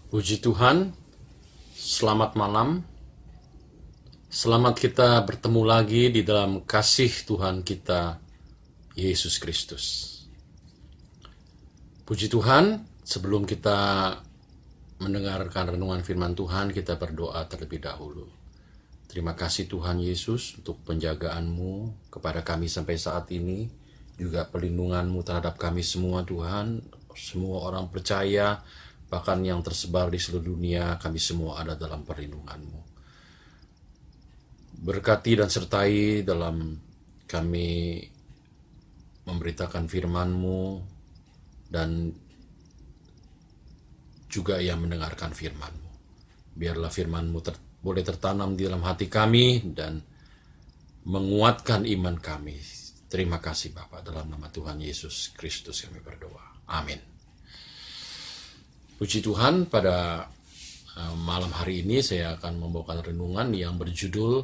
Puji Tuhan, selamat malam. Selamat kita bertemu lagi di dalam kasih Tuhan kita, Yesus Kristus. Puji Tuhan, sebelum kita mendengarkan renungan firman Tuhan, kita berdoa terlebih dahulu. Terima kasih Tuhan Yesus untuk penjagaan-Mu kepada kami sampai saat ini, juga perlindungan-Mu terhadap kami semua Tuhan, semua orang percaya, bahkan yang tersebar di seluruh dunia, kami semua ada dalam perlindungan-Mu. Berkati dan sertai dalam kami memberitakan firman-Mu, dan juga yang mendengarkan firman-Mu. Biarlah firman-Mu boleh tertanam di dalam hati kami dan menguatkan iman kami. Terima kasih Bapa, dalam nama Tuhan Yesus Kristus kami berdoa. Amin. Puji Tuhan, pada malam hari ini saya akan membawakan renungan yang berjudul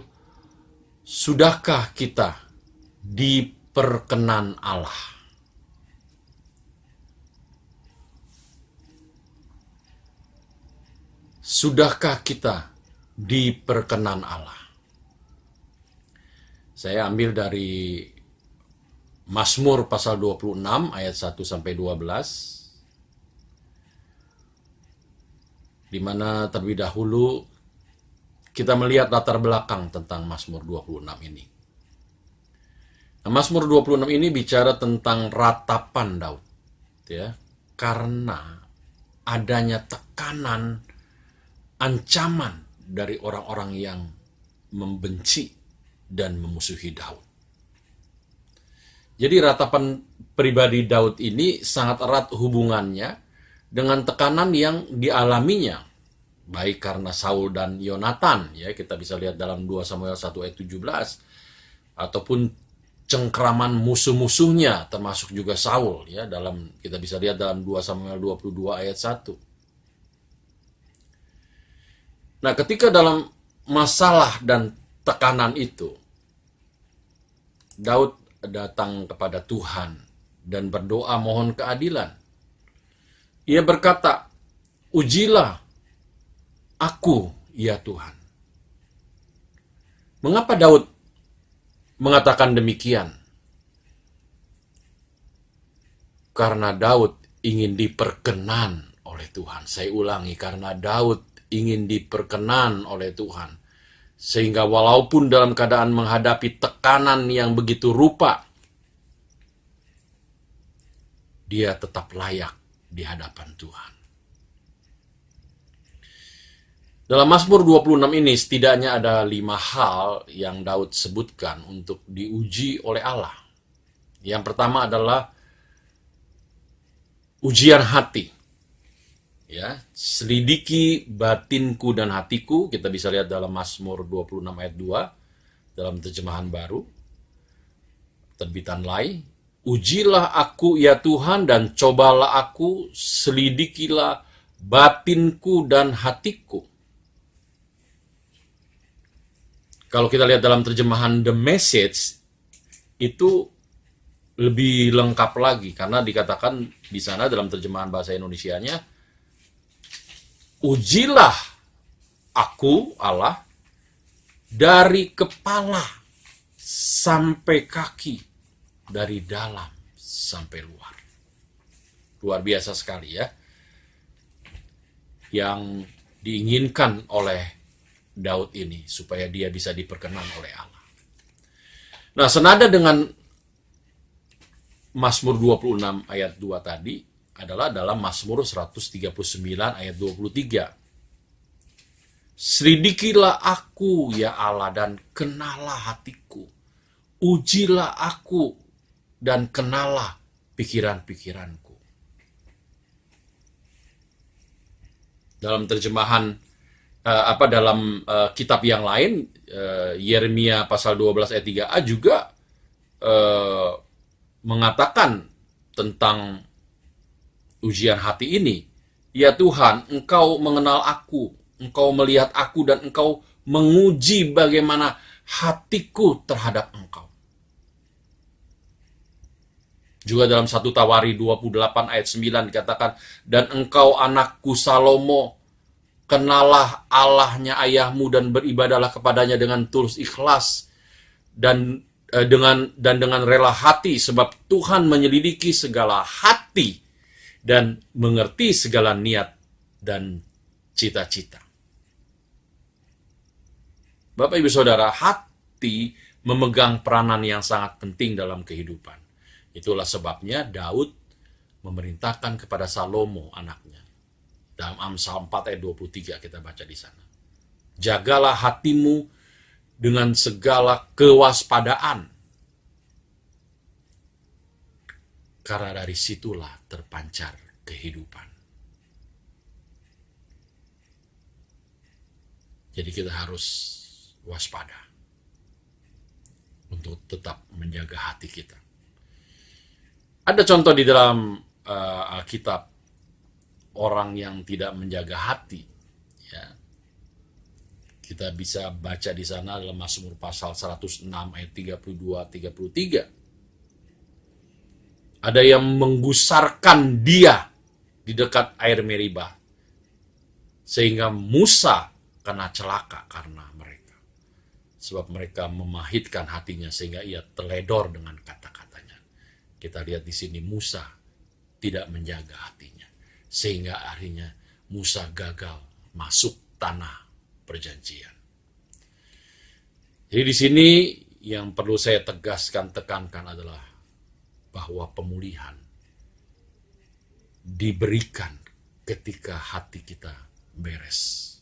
Sudahkah kita diperkenan Allah? Sudahkah kita diperkenan Allah? Saya ambil dari Mazmur pasal 26 ayat 1 sampai 12. Di mana terlebih dahulu kita melihat latar belakang tentang Mazmur 26 ini. Nah, Mazmur 26 ini bicara tentang ratapan Daud, ya, karena adanya tekanan, ancaman dari orang-orang yang membenci dan memusuhi Daud. Jadi ratapan pribadi Daud ini sangat erat hubungannya dengan tekanan yang dialaminya, baik karena Saul dan Yonatan, ya kita bisa lihat dalam 2 Samuel 1 ayat 17, ataupun cengkraman musuh-musuhnya termasuk juga Saul, ya dalam kita bisa lihat dalam 2 Samuel 22 ayat 1. Nah, ketika dalam masalah dan tekanan itu, Daud datang kepada Tuhan dan berdoa mohon keadilan. Ia berkata, "Ujilah aku, ya Tuhan." Mengapa Daud mengatakan demikian? Karena Daud ingin diperkenan oleh Tuhan. Saya ulangi, karena Daud ingin diperkenan oleh Tuhan. Sehingga walaupun dalam keadaan menghadapi tekanan yang begitu rupa, dia tetap layak di hadapan Tuhan. Dalam Mazmur 26 ini setidaknya ada 5 hal yang Daud sebutkan untuk diuji oleh Allah. Yang pertama adalah ujian hati. Ya, selidiki batinku dan hatiku, kita bisa lihat dalam Mazmur 26 ayat 2 dalam terjemahan baru terbitan Lai. Ujilah aku ya Tuhan dan cobalah aku, selidikilah batinku dan hatiku. Kalau kita lihat dalam terjemahan The Message, itu lebih lengkap lagi, karena dikatakan di sana dalam terjemahan bahasa Indonesianya, ujilah aku, Allah, dari kepala sampai kaki, dari dalam sampai luar. Luar biasa sekali ya, yang diinginkan oleh Daud ini, supaya dia bisa diperkenan oleh Allah. Nah, senada dengan Mazmur 26 ayat 2 tadi, adalah dalam Mazmur 139 ayat 23. Selidikilah aku ya Allah dan kenalah hatiku. Ujilah aku dan kenalah pikiran-pikiranku. Dalam terjemahan dalam kitab yang lain, Yeremia pasal 12 ayat 3a juga mengatakan tentang ujian hati ini. Ya Tuhan, Engkau mengenal aku, Engkau melihat aku, dan Engkau menguji bagaimana hatiku terhadap Engkau. Juga dalam 1 Tawari 28 ayat 9 dikatakan, dan engkau anakku Salomo, Kenalah Allahnya ayahmu dan beribadahlah kepadanya dengan tulus ikhlas dan dengan rela hati, sebab Tuhan menyelidiki segala hati dan mengerti segala niat dan cita-cita. Bapak Ibu Saudara, hati memegang peranan yang sangat penting dalam kehidupan. Itulah sebabnya Daud memerintahkan kepada Salomo anaknya. Dalam Amsal 4 ayat 23 kita baca di sana. Jagalah hatimu dengan segala kewaspadaan, karena dari situlah terpancar kehidupan. Jadi kita harus waspada untuk tetap menjaga hati kita. Ada contoh di dalam Alkitab orang yang tidak menjaga hati, ya. Kita bisa baca di sana dalam Mazmur pasal 106 ayat 32-33. Ada yang menggusarkan dia di dekat air Meribah, sehingga Musa kena celaka karena mereka. Sebab mereka memahitkan hatinya sehingga ia teledor dengan kata-katanya. Kita lihat di sini Musa tidak menjaga hatinya, sehingga akhirnya Musa gagal masuk tanah perjanjian. Jadi di sini yang perlu saya tekankan adalah bahwa pemulihan diberikan ketika hati kita beres.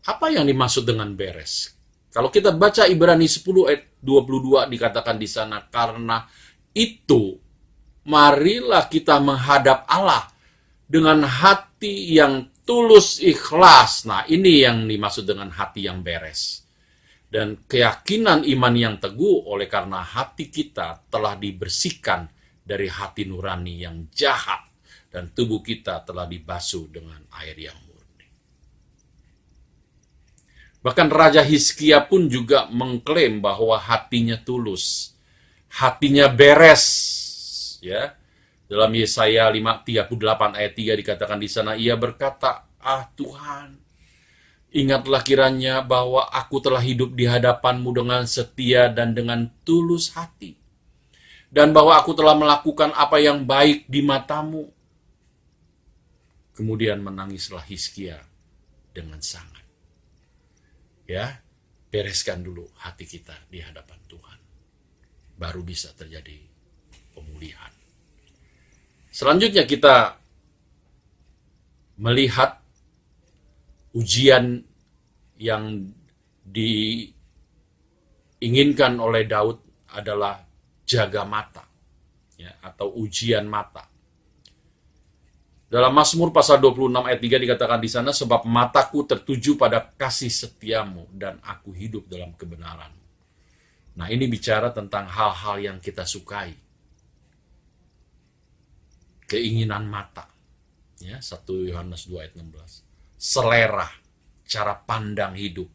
Apa yang dimaksud dengan beres? Kalau kita baca Ibrani 10 ayat 22 dikatakan di sana, karena itu marilah kita menghadap Allah dengan hati yang tulus ikhlas. Nah, ini yang dimaksud dengan hati yang beres. Dan keyakinan iman yang teguh oleh karena hati kita telah dibersihkan dari hati nurani yang jahat dan tubuh kita telah dibasuh dengan air yang murni. Bahkan Raja Hizkia pun juga mengklaim bahwa hatinya tulus, hatinya beres, ya. Dalam Yesaya 38 ayat 3 dikatakan di sana, ia berkata, "Ah Tuhan, ingatlah kiranya bahwa aku telah hidup di hadapan-Mu dengan setia dan dengan tulus hati, dan bahwa aku telah melakukan apa yang baik di mata-Mu." Kemudian menangislah Hizkia dengan sangat. Ya, bereskan dulu hati kita di hadapan Tuhan. Baru bisa terjadi pemulihan. Selanjutnya kita melihat ujian yang diinginkan oleh Daud adalah jaga mata, ya, atau ujian mata. Dalam Mazmur pasal 26 ayat 3 dikatakan di sana, sebab mataku tertuju pada kasih setiamu dan aku hidup dalam kebenaran. Nah, ini bicara tentang hal-hal yang kita sukai. Keinginan mata. Ya, 1 Yohanes 2 ayat 16. Selera, cara pandang hidup.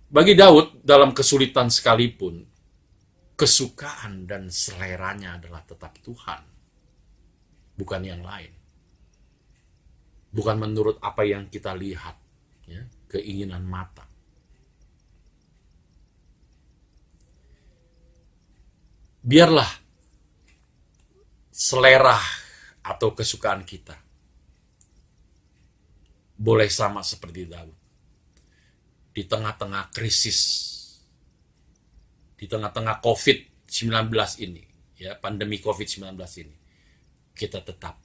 Bagi Daud, dalam kesulitan sekalipun, kesukaan dan seleranya adalah tetap Tuhan, bukan yang lain. Bukan menurut apa yang kita lihat, ya, keinginan mata. Biarlah selera atau kesukaan kita boleh sama seperti Daud. Di tengah-tengah krisis, di tengah-tengah COVID-19 ini, ya, pandemi COVID-19 ini, kita tetap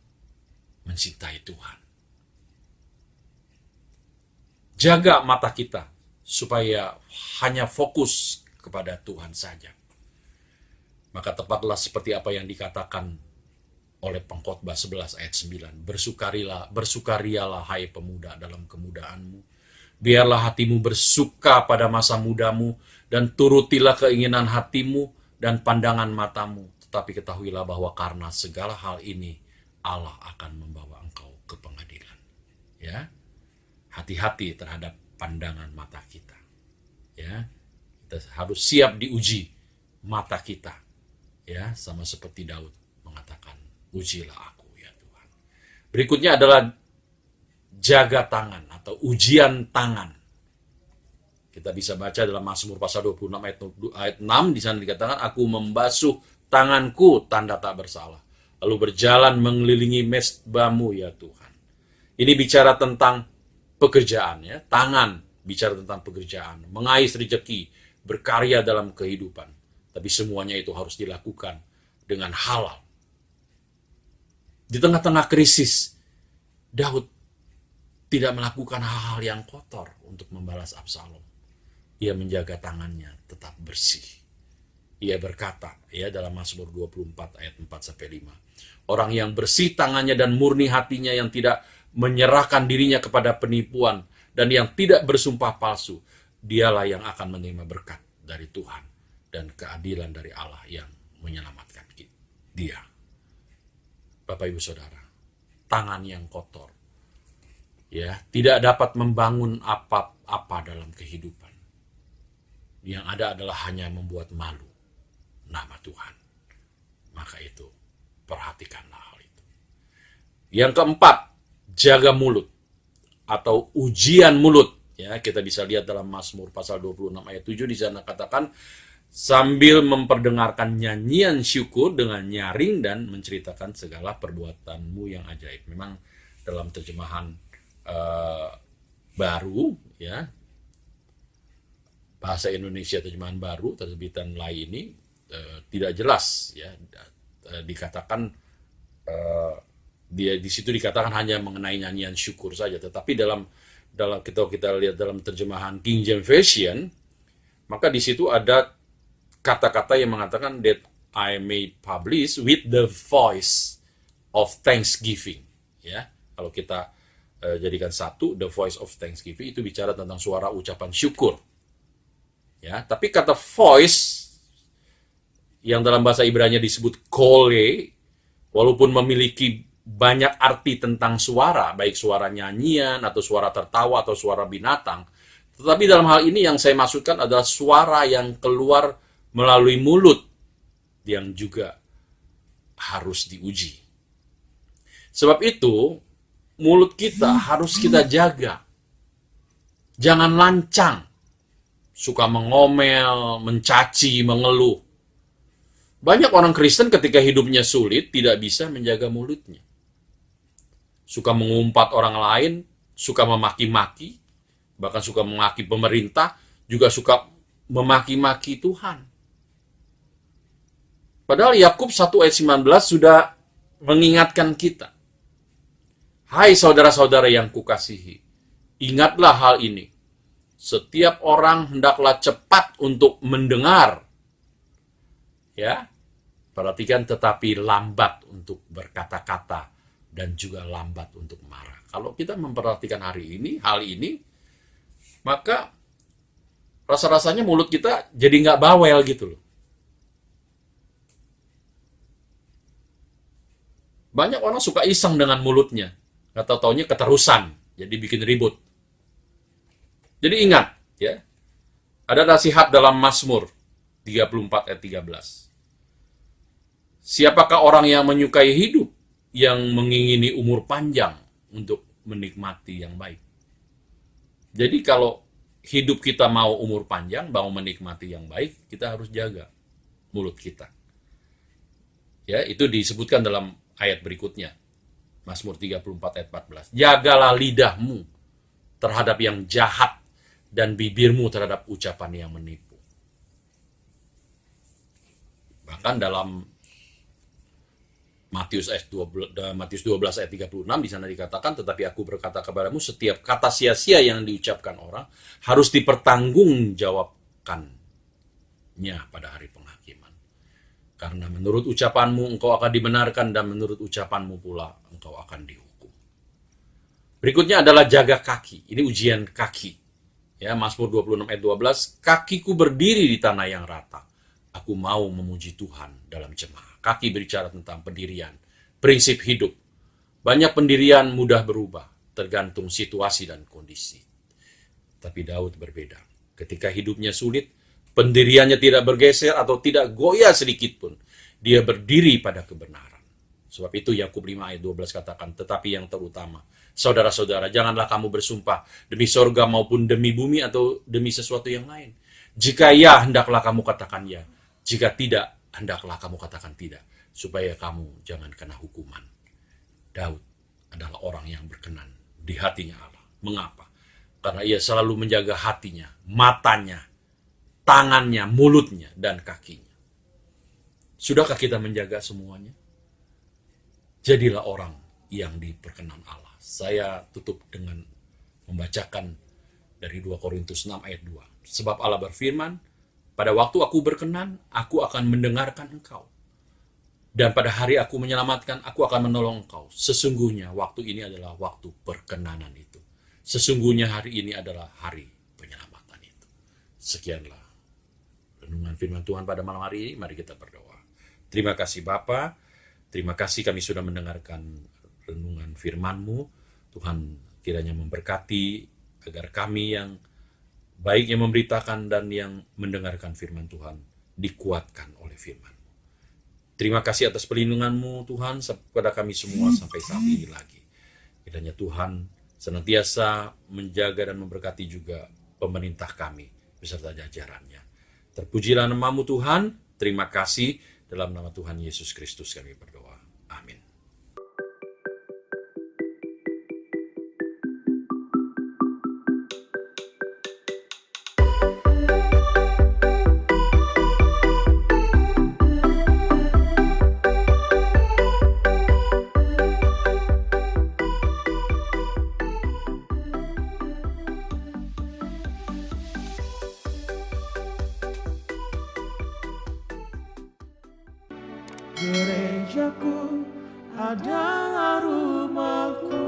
mencintai Tuhan. Jaga mata kita supaya hanya fokus kepada Tuhan saja. Maka tepatlah seperti apa yang dikatakan oleh Pengkhotbah 11 ayat 9. Bersukarialah hai pemuda dalam kemudaanmu. Biarlah hatimu bersuka pada masa mudamu, dan turutilah keinginan hatimu dan pandangan matamu. Tetapi ketahuilah bahwa karena segala hal ini, Allah akan membawa engkau ke pengadilan. Ya, hati-hati terhadap pandangan mata kita. Ya, kita harus siap diuji mata kita. Ya, sama seperti Daud mengatakan, ujilah aku ya Tuhan. Berikutnya adalah jaga tangan atau ujian tangan. Kita bisa baca dalam Mazmur pasal 26 ayat 6, di sana dikatakan, aku membasuh tanganku tanda tak bersalah, lalu berjalan mengelilingi mezbamu ya Tuhan. Ini bicara tentang pekerjaan, ya. Tangan bicara tentang pekerjaan, mengais rezeki, berkarya dalam kehidupan. Tapi semuanya itu harus dilakukan dengan halal. Di tengah-tengah krisis, Daud tidak melakukan hal-hal yang kotor untuk membalas Absalom. Ia menjaga tangannya tetap bersih. Ia berkata, ya, dalam Mazmur 24 ayat 4-5. Orang yang bersih tangannya dan murni hatinya, yang tidak menyerahkan dirinya kepada penipuan dan yang tidak bersumpah palsu, dialah yang akan menerima berkat dari Tuhan dan keadilan dari Allah yang menyelamatkan dia. Bapak Ibu Saudara, tangan yang kotor, ya, tidak dapat membangun apa-apa dalam kehidupan. Yang ada adalah hanya membuat malu nama Tuhan. Maka itu, perhatikanlah hal itu. Yang keempat, jaga mulut atau ujian mulut. Ya, kita bisa lihat dalam Mazmur pasal 26 ayat 7, di sana katakan, sambil memperdengarkan nyanyian syukur dengan nyaring dan menceritakan segala perbuatanmu yang ajaib. Memang dalam terjemahan baru, ya, bahasa Indonesia terjemahan baru terbitan Lai ini tidak jelas, ya, dikatakan dia di situ dikatakan hanya mengenai nyanyian syukur saja. Tetapi dalam kita lihat dalam terjemahan King James Version, maka di situ ada kata-kata yang mengatakan that I may publish with the voice of thanksgiving. Ya, kalau kita jadikan satu, the voice of thanksgiving itu bicara tentang suara ucapan syukur. Ya, tapi kata voice yang dalam bahasa Ibrani disebut kole, walaupun memiliki banyak arti tentang suara, baik suara nyanyian atau suara tertawa atau suara binatang, tetapi dalam hal ini yang saya maksudkan adalah suara yang keluar melalui mulut yang juga harus diuji. Sebab itu, mulut kita harus kita jaga. Jangan lancang, suka mengomel, mencaci, mengeluh. Banyak orang Kristen ketika hidupnya sulit tidak bisa menjaga mulutnya. Suka mengumpat orang lain, suka memaki-maki, bahkan suka memaki pemerintah, juga suka memaki-maki Tuhan. Padahal Yakub 1 ayat 19 sudah mengingatkan kita. Hai saudara-saudara yang kukasihi, ingatlah hal ini. Setiap orang hendaklah cepat untuk mendengar. Ya, perhatikan, tetapi lambat untuk berkata-kata dan juga lambat untuk marah. Kalau kita memperhatikan hal ini, maka rasa-rasanya mulut kita jadi nggak bawel gitu loh. Banyak orang suka iseng dengan mulutnya, nggak tahu-taunya keterusan, jadi bikin ribut. Jadi ingat, ya, ada nasihat dalam Mazmur 34 ayat 13. Siapakah orang yang menyukai hidup, yang mengingini umur panjang untuk menikmati yang baik? Jadi kalau hidup kita mau umur panjang, mau menikmati yang baik, kita harus jaga mulut kita. Ya, itu disebutkan dalam ayat berikutnya. Mazmur 34 ayat 14. Jagalah lidahmu terhadap yang jahat dan bibirmu terhadap ucapan yang menipu. Bahkan dalam Matius 12 ayat 36 di sana dikatakan, tetapi aku berkata kepadamu, setiap kata sia-sia yang diucapkan orang harus dipertanggungjawabkannya pada hari penghakiman. Karena menurut ucapanmu engkau akan dibenarkan dan menurut ucapanmu pula engkau akan dihukum. Berikutnya adalah jaga kaki. Ini ujian kaki. Ya, Mazmur 26 ayat 12, kakiku berdiri di tanah yang rata. Aku mau memuji Tuhan dalam jemaah. Kaki berbicara tentang pendirian, prinsip hidup. Banyak pendirian mudah berubah, tergantung situasi dan kondisi. Tapi Daud berbeda. Ketika hidupnya sulit, pendiriannya tidak bergeser atau tidak goyah sedikit pun. Dia berdiri pada kebenaran. Sebab itu Yakub 5 ayat 12 katakan, tetapi yang terutama, saudara-saudara, janganlah kamu bersumpah demi sorga maupun demi bumi atau demi sesuatu yang lain. Jika ya, hendaklah kamu katakan ya. Jika tidak, hendaklah kamu katakan tidak. Supaya kamu jangan kena hukuman. Daud adalah orang yang berkenan di hatinya Allah. Mengapa? Karena ia selalu menjaga hatinya, matanya, tangannya, mulutnya, dan kakinya. Sudahkah kita menjaga semuanya? Jadilah orang yang diperkenan Allah. Saya tutup dengan membacakan dari 2 Korintus 6 ayat 2. Sebab Allah berfirman, pada waktu aku berkenan, aku akan mendengarkan engkau. Dan pada hari aku menyelamatkan, aku akan menolong engkau. Sesungguhnya waktu ini adalah waktu perkenanan itu. Sesungguhnya hari ini adalah hari penyelamatan itu. Sekianlah renungan firman Tuhan pada malam hari ini. Mari kita berdoa. Terima kasih Bapa. Terima kasih kami sudah mendengarkan renungan firman-Mu. Tuhan kiranya memberkati agar kami yang baik yang memberitakan dan yang mendengarkan firman Tuhan dikuatkan oleh firman. Terima kasih atas perlindungan-Mu Tuhan kepada kami semua sampai saat ini lagi. Kiranya Tuhan senantiasa menjaga dan memberkati juga pemerintah kami beserta jajarannya. Terpujilah nama-Mu Tuhan. Terima kasih. Dalam nama Tuhan Yesus Kristus kami berdoa. Amin. Gerejaku adalah rumahku,